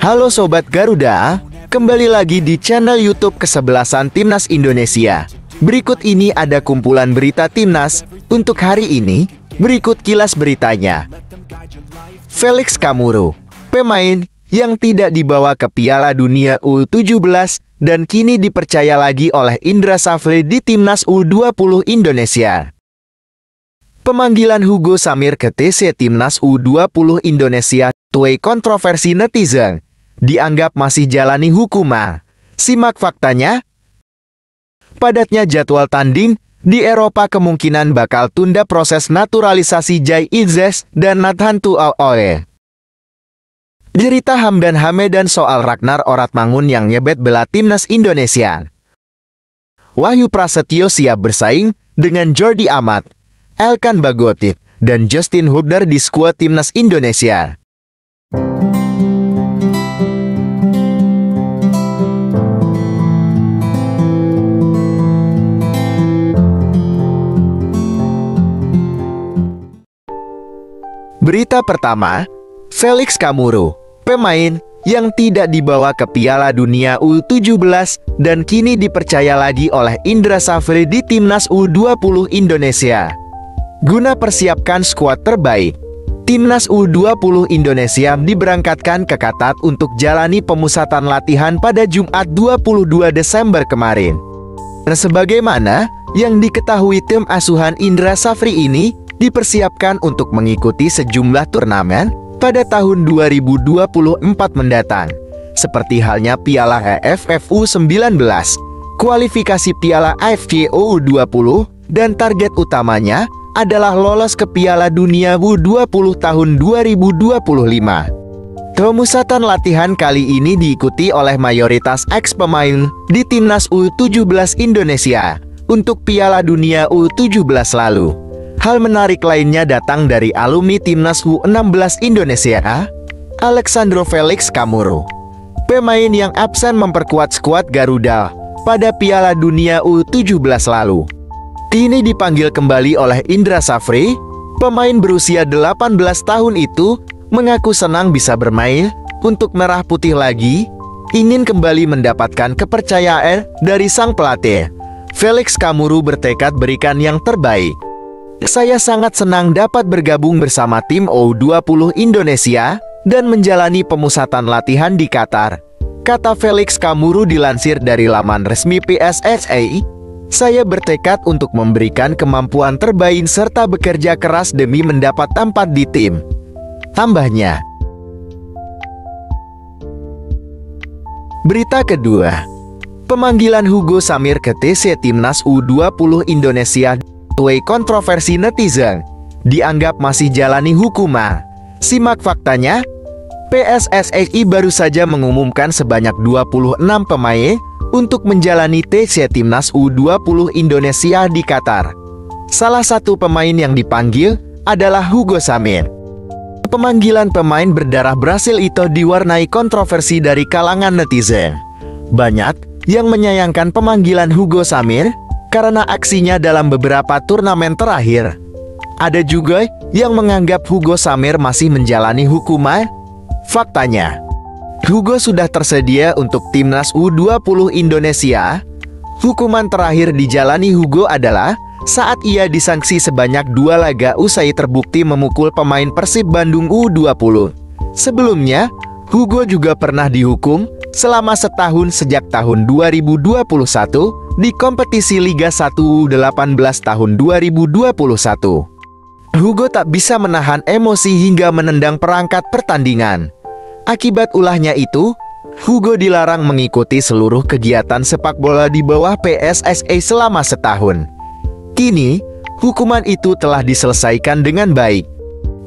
Halo Sobat Garuda, kembali lagi di channel YouTube kesebelasan Timnas Indonesia. Berikut ini ada kumpulan berita Timnas untuk hari ini. Berikut kilas beritanya. Felix Kamuru, pemain yang tidak dibawa ke Piala Dunia U17 dan kini dipercaya lagi oleh Indra Safri di Timnas U20 Indonesia. Pemanggilan Hugo Samir ke TC Timnas U20 Indonesia tuai kontroversi netizen, dianggap masih jalani hukuman. Simak faktanya. Padatnya jadwal tanding di Eropa kemungkinan bakal tunda proses naturalisasi Jai Izzes dan Nathan Tuaoe. Cerita Hamdan Hamedan soal Ragnar Oratmangun yang nyebet bela Timnas Indonesia. Wahyu Prasetyo siap bersaing dengan Jordi Amat, Elkan Bagotit, dan Justin Hubner di skuad Timnas Indonesia. Berita pertama, Felix Kamuru, pemain yang tidak dibawa ke Piala Dunia U17 dan kini dipercaya lagi oleh Indra Safri di Timnas U20 Indonesia. Guna persiapkan skuad terbaik, Timnas U20 Indonesia diberangkatkan ke Qatar untuk jalani pemusatan latihan pada Jumat 22 Desember kemarin. Sebagaimana yang diketahui, tim asuhan Indra Safri ini dipersiapkan untuk mengikuti sejumlah turnamen pada tahun 2024 mendatang, seperti halnya Piala AFF U19, kualifikasi Piala AFC U20, dan target utamanya adalah lolos ke Piala Dunia U20 tahun 2025. Pemusatan latihan kali ini diikuti oleh mayoritas ex-pemain di Timnas U17 Indonesia untuk Piala Dunia U17 lalu. Hal menarik lainnya datang dari alumni Timnas U16 Indonesia, Alexandro Felix Kamuru. Pemain yang absen memperkuat skuad Garuda pada Piala Dunia U17 lalu. Kini dipanggil kembali oleh Indra Safri. Pemain berusia 18 tahun itu mengaku senang bisa bermain untuk Merah Putih lagi, ingin kembali mendapatkan kepercayaan dari sang pelatih. Felix Kamuru bertekad berikan yang terbaik. Saya sangat senang dapat bergabung bersama tim U20 Indonesia dan menjalani pemusatan latihan di Qatar, kata Felix Kamuru dilansir dari laman resmi PSSI. Saya bertekad untuk memberikan kemampuan terbaik serta bekerja keras demi mendapat tempat di tim, tambahnya. Berita kedua, pemanggilan Hugo Samir ke TC Timnas U20 Indonesia tuai kontroversi netizen, dianggap masih jalani hukuman. Simak faktanya. PSSI baru saja mengumumkan sebanyak 26 pemain untuk menjalani TC Timnas U20 Indonesia di Qatar. Salah satu pemain yang dipanggil adalah Hugo Samir. Pemanggilan pemain berdarah Brasil itu diwarnai kontroversi dari kalangan netizen. Banyak yang menyayangkan pemanggilan Hugo Samir karena aksinya dalam beberapa turnamen terakhir. Ada juga yang menganggap Hugo Samir masih menjalani hukuman. Faktanya, Hugo sudah tersedia untuk Timnas U20 Indonesia. Hukuman terakhir dijalani Hugo adalah saat ia disanksi sebanyak 2 laga usai terbukti memukul pemain Persib Bandung U20. Sebelumnya, Hugo juga pernah dihukum selama setahun sejak tahun 2021 di kompetisi Liga 1 U18 tahun 2021. Hugo tak bisa menahan emosi hingga menendang perangkat pertandingan. Akibat ulahnya itu, Hugo dilarang mengikuti seluruh kegiatan sepak bola di bawah PSSI selama setahun. Kini, hukuman itu telah diselesaikan dengan baik.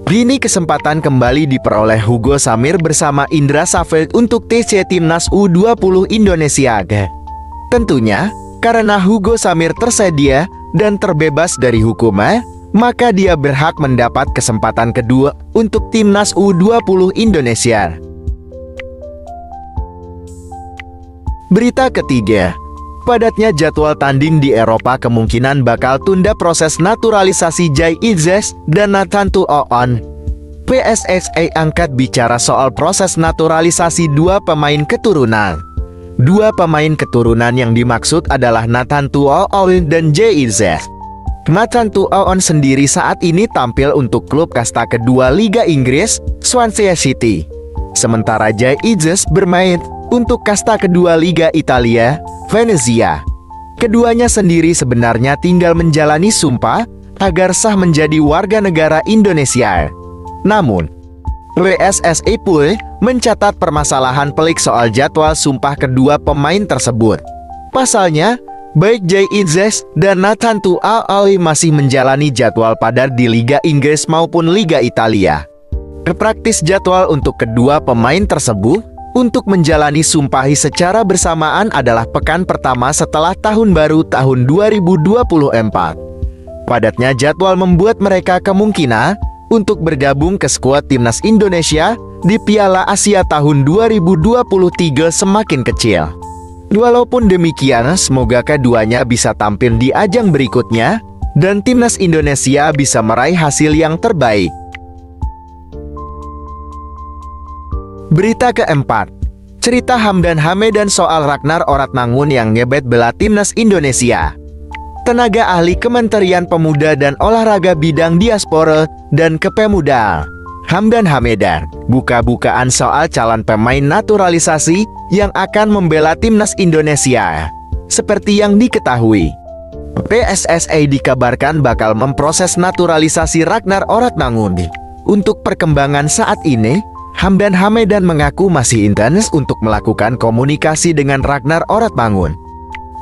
Kini kesempatan kembali diperoleh Hugo Samir bersama Indra Safri untuk TC Timnas U20 Indonesia. Tentunya, karena Hugo Samir tersedia dan terbebas dari hukuman, maka dia berhak mendapat kesempatan kedua untuk Timnas U20 Indonesia. Berita ketiga, padatnya jadwal tanding di Eropa kemungkinan bakal tunda proses naturalisasi Jai Izzes dan Nathan Tuaoe. PSSI angkat bicara soal proses naturalisasi dua pemain keturunan. Dua pemain keturunan yang dimaksud adalah Nathan Tuoon dan Jay-Z. Nathan Tuoon sendiri saat ini tampil untuk klub kasta kedua Liga Inggris, Swansea City. Sementara Jay-Z bermain untuk kasta kedua Liga Italia, Venezia. Keduanya sendiri sebenarnya tinggal menjalani sumpah agar sah menjadi warga negara Indonesia. Namun, PSSI pun mencatat permasalahan pelik soal jadwal sumpah kedua pemain tersebut. Pasalnya, baik Jay-Z dan Nathan Tuoon masih menjalani jadwal padat di Liga Inggris maupun Liga Italia. Praktis jadwal untuk kedua pemain tersebut untuk menjalani sumpahi secara bersamaan adalah pekan pertama setelah tahun baru tahun 2024. Padatnya jadwal membuat mereka kemungkinan untuk bergabung ke skuad timnas Indonesia di Piala Asia tahun 2023 semakin kecil. Walaupun demikian, semoga keduanya bisa tampil di ajang berikutnya dan timnas Indonesia bisa meraih hasil yang terbaik. Berita keempat, cerita Hamdan Hamedan soal Ragnar Oratmangun yang ngebet bela timnas Indonesia. Tenaga ahli Kementerian Pemuda dan Olahraga bidang diaspora dan kepemudaan, Hamdan Hamedan, buka-bukaan soal calon pemain naturalisasi yang akan membela timnas Indonesia. Seperti yang diketahui, PSSI dikabarkan bakal memproses naturalisasi Ragnar Oratmangun. Untuk perkembangan saat ini, Hamdan Hamedan mengaku masih intens untuk melakukan komunikasi dengan Ragnar Oratmangun.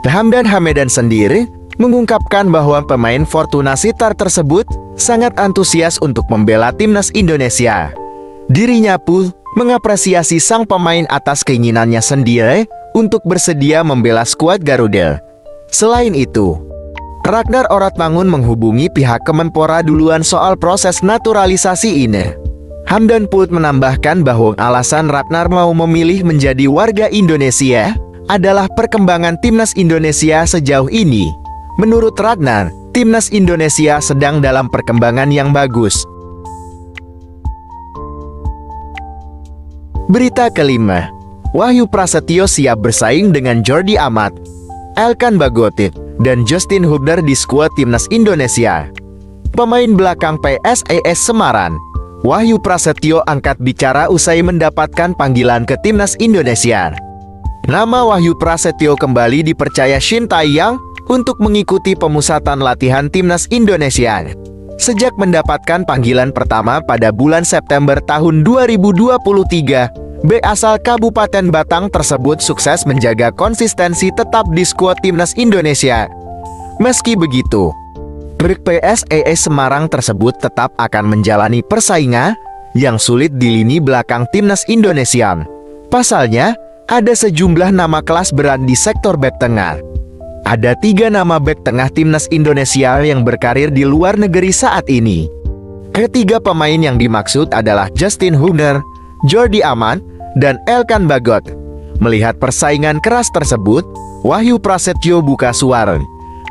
Hamdan Hamedan sendiri mengungkapkan bahwa pemain Fortuna Sittard tersebut sangat antusias untuk membela timnas Indonesia. Dirinya pun mengapresiasi sang pemain atas keinginannya sendiri untuk bersedia membela skuad Garuda. Selain itu, Ragnar Oratmangun menghubungi pihak Kemenpora duluan soal proses naturalisasi ini. Hamdan pun menambahkan bahwa alasan Ragnar mau memilih menjadi warga Indonesia adalah perkembangan timnas Indonesia sejauh ini. Menurut Ragnar, timnas Indonesia sedang dalam perkembangan yang bagus. Berita kelima, Wahyu Prasetyo siap bersaing dengan Jordi Amat, Elkan Bagotit, dan Justin Hubner di skuad timnas Indonesia. Pemain belakang PSIS Semarang, Wahyu Prasetyo angkat bicara usai mendapatkan panggilan ke timnas Indonesia. Nama Wahyu Prasetyo kembali dipercaya Shin Tae-yong untuk mengikuti pemusatan latihan timnas Indonesia. Sejak mendapatkan panggilan pertama pada bulan September tahun 2023, bek asal Kabupaten Batang tersebut sukses menjaga konsistensi tetap di skuad timnas Indonesia. Meski begitu, bek PSIS Semarang tersebut tetap akan menjalani persaingan yang sulit di lini belakang timnas Indonesia. Pasalnya, ada sejumlah nama kelas berat di sektor bek tengah. Ada 3 nama bek tengah timnas Indonesia yang berkarir di luar negeri saat ini. Ketiga pemain yang dimaksud adalah Justin Hubner, Jordi Amat, dan Elkan Bagot. Melihat persaingan keras tersebut, Wahyu Prasetyo buka suara.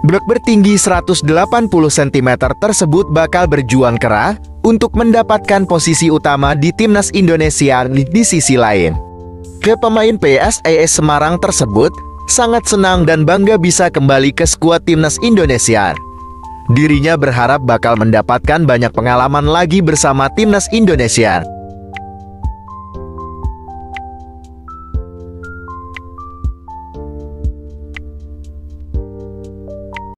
Bek bertinggi 180 cm tersebut bakal berjuang keras untuk mendapatkan posisi utama di timnas Indonesia di sisi lain. Pemain PSIS Semarang tersebut sangat senang dan bangga bisa kembali ke skuad timnas Indonesia. Dirinya berharap bakal mendapatkan banyak pengalaman lagi bersama timnas Indonesia.